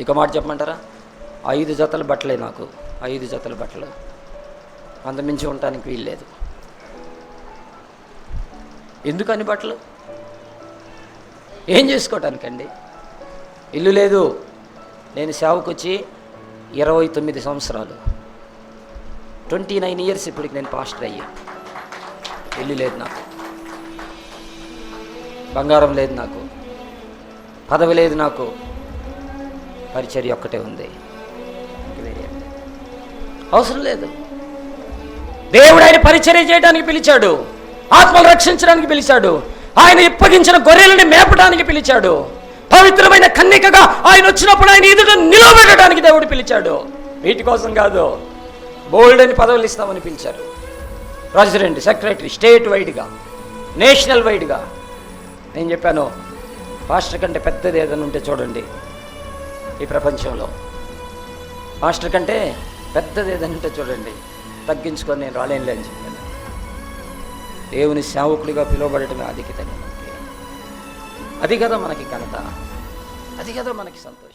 ఇక మాట చెప్పమంటారా? 5 జతల బట్టలే నాకు, 5 జతల బట్టలు, అంతమించి ఉండటానికి వీల్లేదు. ఎందుకని బట్టలు? ఏం చేసుకోవటానికండి? ఇల్లు లేదు. నేను సేవకు వచ్చి 29 సంవత్సరాలు, 29 ఇయర్స్ ఇప్పటికి నేను పాస్టర్ అయ్యా. ఇల్లు లేదు నాకు, బంగారం లేదు నాకు, పదవి లేదు నాకు, పరిచర్య ఒక్కటే ఉంది, అవసరం లేదు. దేవుడు ఆయన పరిచర్య చేయడానికి పిలిచాడు, ఆత్మలు రక్షించడానికి పిలిచాడు, ఆయన ఇప్పగించిన గొర్రెలని మేపడానికి పిలిచాడు, పవిత్రమైన కన్యకగా ఆయన వచ్చినప్పుడు ఆయన ఎదుట నిలబెట్టడానికి దేవుడు పిలిచాడు. వీటి కోసం కాదు. బోల్డ్ అని పదవులు ఇస్తామని పిలిచారు. ప్రెసిడెంట్, సెక్రటరీ, స్టేట్ వైడ్గా, నేషనల్ వైడ్గా. నేను చెప్పాను, పాస్టర్ కంటే పెద్దది ఏదైనా ఉంటే చూడండి ఈ ప్రపంచంలో, పాస్టర్ కంటే పెద్దది ఏదైనా ఉంటే చూడండి, తగ్గించుకొని నేను రాలేనులే అని చెప్పాను. దేవుని సేవకుడిగా పిలువబడటమే అధికత. అది కదా మనకి ఘనత, అది కదా మనకి సంతోషం.